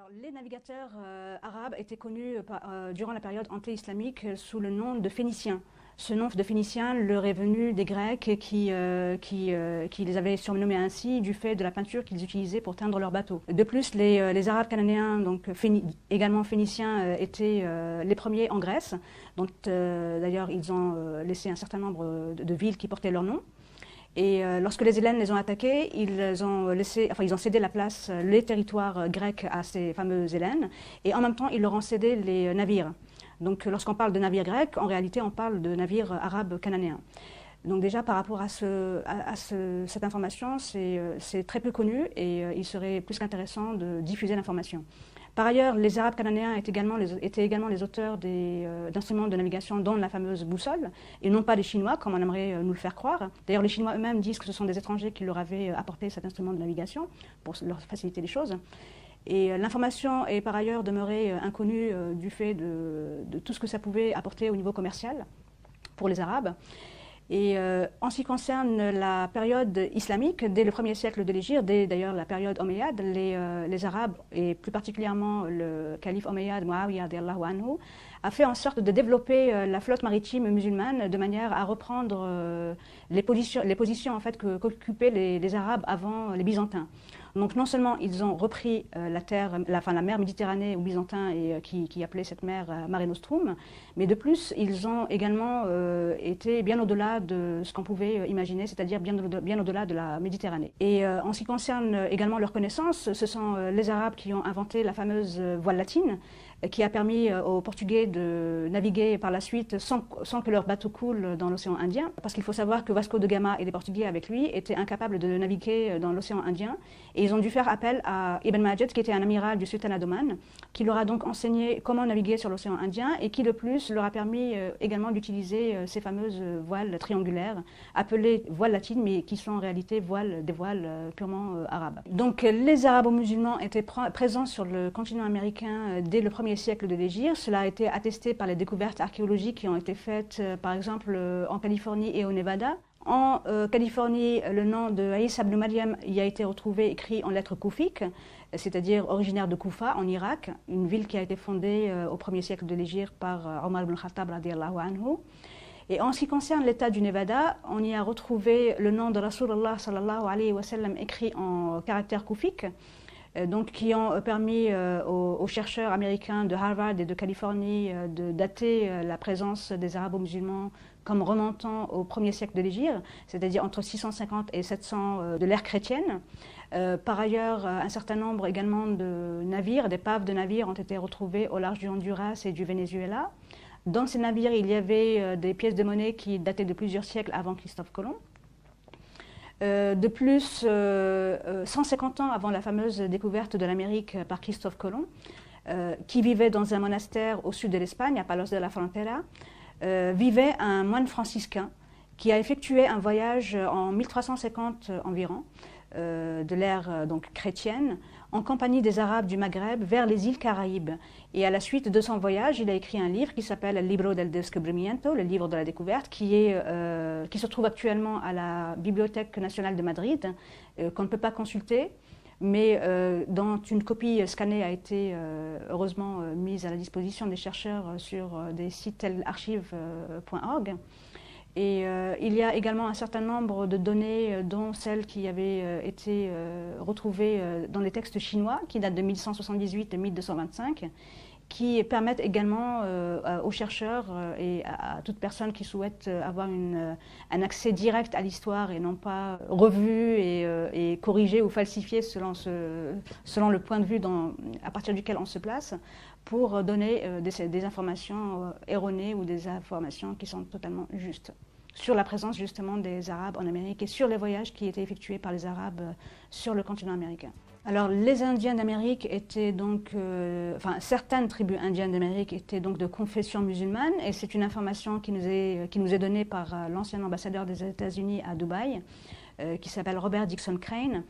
Alors, les navigateurs arabes étaient connus durant la période anté-islamique sous le nom de Phéniciens. Ce nom de Phéniciens leur est venu des Grecs qui les avaient surnommés ainsi du fait de la peinture qu'ils utilisaient pour teindre leurs bateaux. De plus, les Arabes cananéens, donc également phéniciens, étaient les premiers en Grèce. Donc, d'ailleurs, ils ont laissé un certain nombre de villes qui portaient leur nom. Et lorsque les Hellènes les ont attaqués, ils ont cédé la place, les territoires grecs à ces fameux Hellènes, et en même temps, ils leur ont cédé les navires. Donc, lorsqu'on parle de navires grecs, en réalité, on parle de navires arabes cananéens. Donc déjà, par rapport à cette information, c'est très peu connu et il serait plus qu'intéressant de diffuser l'information. Par ailleurs, les Arabes cananéens étaient également les auteurs d'instruments de navigation, dont la fameuse boussole, et non pas les Chinois, comme on aimerait nous le faire croire. D'ailleurs, les Chinois eux-mêmes disent que ce sont des étrangers qui leur avaient apporté cet instrument de navigation pour leur faciliter les choses. Et l'information est par ailleurs demeurée inconnue du fait de tout ce que ça pouvait apporter au niveau commercial pour les Arabes. Et en ce qui concerne la période islamique, dès le 1er siècle de l'Hégire, dès d'ailleurs la période omeyyade, les Arabes, et plus particulièrement le calife omeyyade Muawiyah anhu, a fait en sorte de développer la flotte maritime musulmane de manière à reprendre les positions en fait, qu'occupaient les Arabes avant les Byzantins. Donc non seulement ils ont repris la mer Méditerranée aux Byzantins et qui appelait cette mer Mare Nostrum, mais de plus ils ont également été bien au-delà de ce qu'on pouvait imaginer, c'est-à-dire bien au-delà de la Méditerranée. Et en ce qui concerne également leur connaissance, ce sont les Arabes qui ont inventé la fameuse voile latine, qui a permis aux Portugais de naviguer par la suite sans que leur bateau coule dans l'océan Indien. Parce qu'il faut savoir que Vasco de Gama et les Portugais avec lui étaient incapables de naviguer dans l'océan Indien. Et ils ont dû faire appel à Ibn Majid, qui était un amiral du sultanat d'Oman, qui leur a donc enseigné comment naviguer sur l'océan Indien et qui de plus leur a permis également d'utiliser ces fameuses voiles triangulaires, appelées voiles latines, mais qui sont en réalité des voiles purement arabes. Donc les arabo-musulmans étaient présents sur le continent américain dès le 1er siècle de l'Hégire. Cela a été attesté par les découvertes archéologiques qui ont été faites par exemple en Californie et au Nevada. En Californie, le nom de Isa ibn Maryam y a été retrouvé écrit en lettres koufiques, c'est-à-dire originaire de Koufa en Irak, une ville qui a été fondée au 1er siècle de l'Hégire par Omar ibn Khattab radiallahu anhu. Et en ce qui concerne l'État du Nevada, on y a retrouvé le nom de Rasulullah sallallahu alayhi wa sallam écrit en caractères koufiques, donc qui ont permis aux chercheurs américains de Harvard et de Californie de dater la présence des arabo-musulmans comme remontant au 1er siècle de l'Hégire, c'est-à-dire entre 650 et 700 de l'ère chrétienne. Par ailleurs, un certain nombre également de navires, d'épaves de navires ont été retrouvés au large du Honduras et du Venezuela. Dans ces navires, il y avait des pièces de monnaie qui dataient de plusieurs siècles avant Christophe Colomb. De plus, 150 ans avant la fameuse découverte de l'Amérique par Christophe Colomb, qui vivait dans un monastère au sud de l'Espagne, à Palos de la Frontera, vivait un moine franciscain qui a effectué un voyage en 1350 environ, de l'ère donc chrétienne, en compagnie des Arabes du Maghreb vers les îles Caraïbes. Et à la suite de son voyage, il a écrit un livre qui s'appelle El Libro del Descubrimiento, le livre de la découverte, qui se trouve actuellement à la Bibliothèque nationale de Madrid, qu'on ne peut pas consulter, mais dont une copie scannée a été heureusement mise à la disposition des chercheurs sur des sites tels archive.org. Et il y a également un certain nombre de données, dont celles qui avaient été retrouvées dans les textes chinois, qui datent de 1178 et 1225, qui permettent également aux chercheurs et à toute personne qui souhaite avoir un accès direct à l'histoire et non pas revu et corrigé ou falsifié selon le point de vue à partir duquel on se place, pour donner des informations erronées ou des informations qui sont totalement justes sur la présence justement des Arabes en Amérique et sur les voyages qui étaient effectués par les Arabes sur le continent américain. Alors les Indiens d'Amérique étaient donc, certaines tribus indiennes d'Amérique étaient donc de confession musulmane, et c'est une information qui nous est donnée par l'ancien ambassadeur des États-Unis à Dubaï, qui s'appelle Robert Dixon Crane.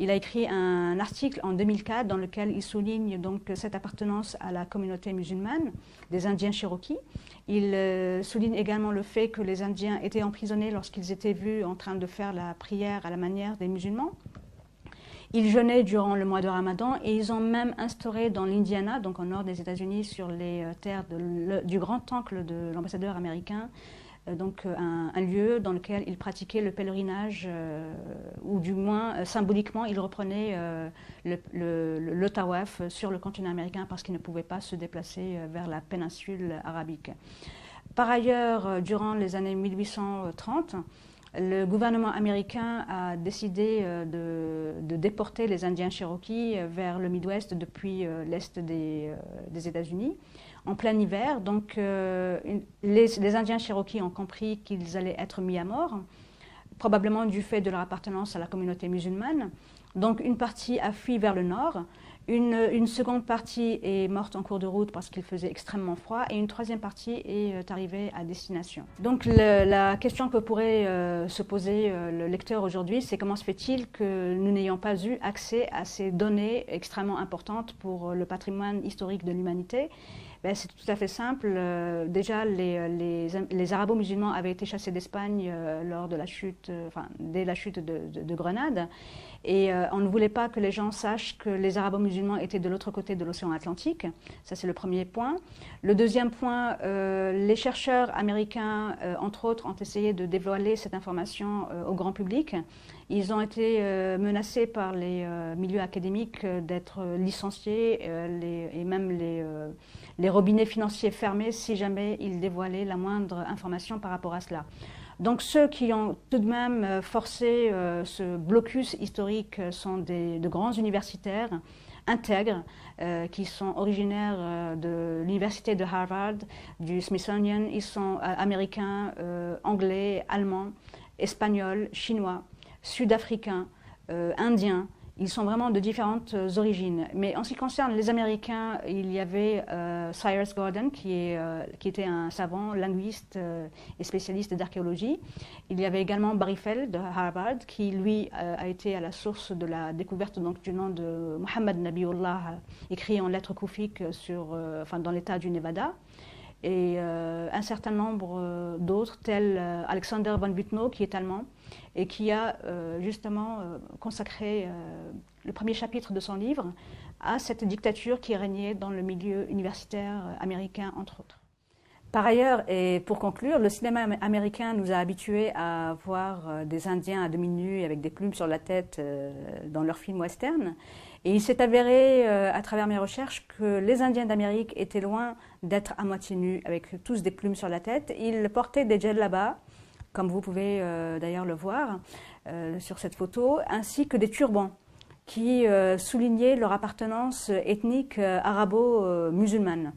Il a écrit un article en 2004 dans lequel il souligne donc cette appartenance à la communauté musulmane des Indiens Cherokees. Il souligne également le fait que les Indiens étaient emprisonnés lorsqu'ils étaient vus en train de faire la prière à la manière des musulmans. Ils jeûnaient durant le mois de Ramadan et ils ont même instauré dans l'Indiana, donc au nord des États-Unis, sur les terres du grand oncle de l'ambassadeur américain, donc un lieu dans lequel ils pratiquaient le pèlerinage, ou du moins symboliquement ils reprenaient le tawaf sur le continent américain parce qu'ils ne pouvaient pas se déplacer vers la péninsule arabique. Par ailleurs, durant les années 1830, le gouvernement américain a décidé de déporter les Indiens Cherokees vers le Midwest depuis l'est des États-Unis en plein hiver. Donc les Indiens Cherokees ont compris qu'ils allaient être mis à mort, probablement du fait de leur appartenance à la communauté musulmane. Donc une partie a fui vers le nord. Une seconde partie est morte en cours de route parce qu'il faisait extrêmement froid et une troisième partie est arrivée à destination. Donc la question que pourrait se poser le lecteur aujourd'hui, c'est comment se fait-il que nous n'ayons pas eu accès à ces données extrêmement importantes pour le patrimoine historique de l'humanité? Ben, c'est tout à fait simple. Déjà, les arabo-musulmans avaient été chassés d'Espagne lors de la chute, dès la chute de Grenade. Et on ne voulait pas que les gens sachent que les arabo-musulmans étaient de l'autre côté de l'océan Atlantique. Ça, c'est le premier point. Le deuxième point, les chercheurs américains, entre autres, ont essayé de dévoiler cette information au grand public. Ils ont été menacés par les milieux académiques d'être licenciés et même les robinets financiers fermés si jamais ils dévoilaient la moindre information par rapport à cela. Donc ceux qui ont tout de même forcé ce blocus historique sont de grands universitaires intègres qui sont originaires de l'université de Harvard, du Smithsonian. Ils sont américains, anglais, allemands, espagnols, chinois, sud-africains, indiens. Ils sont vraiment de différentes origines. Mais en ce qui concerne les Américains, il y avait Cyrus Gordon, qui était un savant, linguiste et spécialiste d'archéologie. Il y avait également Barry Feld de Harvard, qui lui a été à la source de la découverte donc, du nom de Muhammad Nabiullah, écrit en lettres koufiques dans l'état du Nevada. Et un certain nombre d'autres, tels Alexander von Bütow, qui est allemand, et qui a justement consacré le premier chapitre de son livre à cette dictature qui régnait dans le milieu universitaire américain, entre autres. Par ailleurs, et pour conclure, le cinéma américain nous a habitués à voir des Indiens à demi nus avec des plumes sur la tête dans leurs films western. Et il s'est avéré, à travers mes recherches, que les Indiens d'Amérique étaient loin d'être à moitié nus, avec tous des plumes sur la tête. Ils portaient des djellabas, comme vous pouvez d'ailleurs le voir sur cette photo, ainsi que des turbans qui soulignaient leur appartenance ethnique arabo-musulmane.